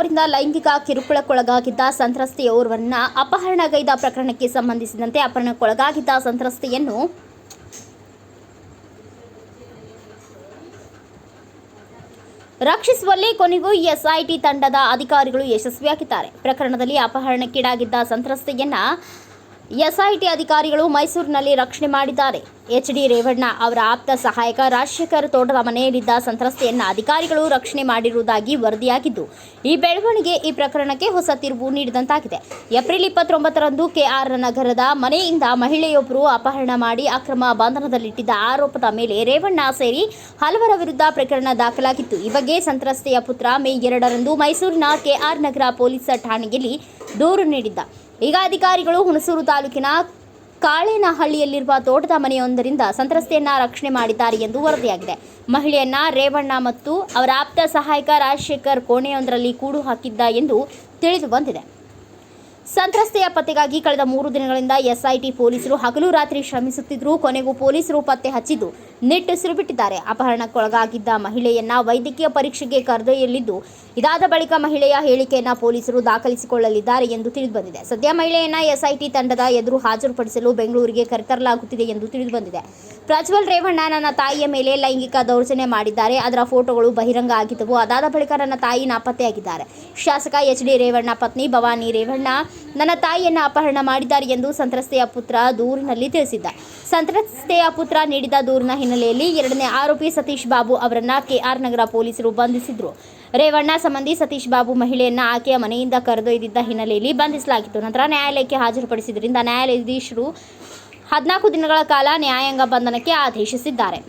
ಅವರಿಂದ ಲೈಂಗಿಕ ಕಿರುಕುಳಕ್ಕೊಳಗಾಗಿದ್ದ ಸಂತ್ರಸ್ತೆಯೋರ್ವರನ್ನ ಅಪಹರಣಗೈದ ಪ್ರಕರಣಕ್ಕೆ ಸಂಬಂಧಿಸಿದಂತೆ ಅಪಹರಣಕ್ಕೊಳಗಾಗಿದ್ದ ಸಂತ್ರಸ್ತೆಯನ್ನು ರಕ್ಷಿಸುವಲ್ಲಿ ಕೊನೆಗೂ ಎಸ್ಐಟಿ ತಂಡದ ಅಧಿಕಾರಿಗಳು ಯಶಸ್ವಿಯಾಗಿದ್ದಾರೆ. ಪ್ರಕರಣದಲ್ಲಿ ಅಪಹರಣಕ್ಕೀಡಾಗಿದ್ದ ಸಂತ್ರಸ್ತೆಯನ್ನ ಎಸ್ಐಟಿ ಅಧಿಕಾರಿಗಳು ಮೈಸೂರಿನಲ್ಲಿ ರಕ್ಷಣೆ ಮಾಡಿದ್ದಾರೆ. ಎಚ್.ಡಿ. ರೇವಣ್ಣ ಅವರ ಆಪ್ತ ಸಹಾಯಕ ರಾಜಶೇಖರ್ ತೋಟದ ಮನೆಯಲ್ಲಿದ್ದ ಸಂತ್ರಸ್ತೆಯನ್ನ ಅಧಿಕಾರಿಗಳು ರಕ್ಷಣೆ ಮಾಡಿರುವುದಾಗಿ ವರದಿಯಾಗಿದ್ದು, ಈ ಬೆಳವಣಿಗೆ ಈ ಪ್ರಕರಣಕ್ಕೆ ಹೊಸ ತಿರುವು ನೀಡಿದಂತಾಗಿದೆ. ಏಪ್ರಿಲ್ 29ರಂದು ಕೆಆರ್ ನಗರದ ಮನೆಯಿಂದ ಮಹಿಳೆಯೊಬ್ಬರು ಅಪಹರಣ ಮಾಡಿ ಅಕ್ರಮ ಬಂಧನದಲ್ಲಿಟ್ಟಿದ್ದ ಆರೋಪದ ಮೇಲೆ ರೇವಣ್ಣ ಸೇರಿ ಹಲವರ ವಿರುದ್ಧ ಪ್ರಕರಣ ದಾಖಲಾಗಿತ್ತು. ಈ ಬಗ್ಗೆ ಸಂತ್ರಸ್ತೆಯ ಪುತ್ರ ಮೇ 2ರಂದು ಮೈಸೂರಿನ ಕೆಆರ್ ನಗರ ಪೊಲೀಸ್ ಠಾಣೆಯಲ್ಲಿ ದೂರು ನೀಡಿದ್ದ. ಈಗ ಅಧಿಕಾರಿಗಳು ಹುಣಸೂರು ತಾಲೂಕಿನ ಕಾಳೇನಹಳ್ಳಿಯಲ್ಲಿರುವ ತೋಟದ ಮನೆಯೊಂದರಿಂದ ಸಂತ್ರಸ್ತೆಯನ್ನ ರಕ್ಷಣೆ ಮಾಡಿದ್ದಾರೆ ಎಂದು ವರದಿಯಾಗಿದೆ. ಮಹಿಳೆಯನ್ನ ರೇವಣ್ಣ ಮತ್ತು ಅವರ ಆಪ್ತ ಸಹಾಯಕ ರಾಜಶೇಖರ್ ಕೋಣೆಯೊಂದರಲ್ಲಿ ಕೂಡು ಹಾಕಿದ್ದ ಎಂದು ತಿಳಿದು ಬಂದಿದೆ. ಸಂತ್ರಸ್ತೆಯ ಪತ್ತೆಗಾಗಿ ಕಳೆದ 3 ದಿನಗಳಿಂದ ಎಸ್ಐಟಿ ಪೊಲೀಸರು ಹಗಲು ರಾತ್ರಿ ಶ್ರಮಿಸುತ್ತಿದ್ದರೂ ಕೊನೆಗೂ ಪೊಲೀಸರು ಪತ್ತೆ ಹಚ್ಚಿದ್ದು ನಿಟ್ಟುಸಿರು ಬಿಟ್ಟಿದ್ದಾರೆ. ಅಪಹರಣಕ್ಕೊಳಗಾಗಿದ್ದ ಮಹಿಳೆಯನ್ನ ವೈದ್ಯಕೀಯ ಪರೀಕ್ಷೆಗೆ ಕರೆದೊಯ್ಯಲಿದ್ದು, ಇದಾದ ಬಳಿಕ ಮಹಿಳೆಯ ಹೇಳಿಕೆಯನ್ನ ಪೊಲೀಸರು ದಾಖಲಿಸಿಕೊಳ್ಳಲಿದ್ದಾರೆ ಎಂದು ತಿಳಿದುಬಂದಿದೆ. ಸದ್ಯ ಮಹಿಳೆಯನ್ನ ಎಸ್ಐಟಿ ತಂಡದ ಎದುರು ಹಾಜರುಪಡಿಸಲು ಬೆಂಗಳೂರಿಗೆ ಕರೆತರಲಾಗುತ್ತಿದೆ ಎಂದು ತಿಳಿದುಬಂದಿದೆ. ಪ್ರಜ್ವಲ್ ರೇವಣ್ಣ ನನ್ನ ತಾಯಿಯ ಮೇಲೆ ಲೈಂಗಿಕ ದೌರ್ಜನ್ಯ ಮಾಡಿದ್ದಾರೆ. ಅದರ ಫೋಟೋಗಳು ಬಹಿರಂಗ ಆಗಿದ್ದವು. ಅದಾದ ಬಳಿಕ ನನ್ನ ತಾಯಿ ನಾಪತ್ತೆಯಾಗಿದ್ದಾರೆ. ಶಾಸಕ ಎಚ್.ಡಿ. ರೇವಣ್ಣ ಪತ್ನಿ ಭವಾನಿ ರೇವಣ್ಣ ನನ್ನ ತಾಯಿಯನ್ನು ಅಪಹರಣ ಮಾಡಿದ್ದಾರೆ ಎಂದು ಸಂತ್ರಸ್ತೆಯ ಪುತ್ರ ದೂರಿನಲ್ಲಿ ತಿಳಿಸಿದ್ದ. ಸಂತ್ರಸ್ತೆಯ ಪುತ್ರ ನೀಡಿದ ದೂರಿನ ಹಿನ್ನೆಲೆಯಲ್ಲಿ 2ನೇ ಆರೋಪಿ ಸತೀಶ್ ಬಾಬು ಅವರನ್ನ ಕೆಆರ್ ನಗರ ಪೊಲೀಸರು ಬಂಧಿಸಿದ್ರು. ರೇವಣ್ಣ ಸಂಬಂಧಿ ಸತೀಶ್ ಬಾಬು ಮಹಿಳೆಯನ್ನ ಆಕೆಯ ಮನೆಯಿಂದ ಕರೆದೊಯ್ದಿದ್ದ ಹಿನ್ನೆಲೆಯಲ್ಲಿ ಬಂಧಿಸಲಾಗಿತ್ತು. ನಂತರ ನ್ಯಾಯಾಲಯಕ್ಕೆ ಹಾಜರುಪಡಿಸಿದ್ದರಿಂದ ನ್ಯಾಯಾಧೀಶರು 14 ದಿನಗಳ ಕಾಲ ನ್ಯಾಯಾಂಗ ಬಂಧನಕ್ಕೆ ಆದೇಶಿಸಿದ್ದಾರೆ.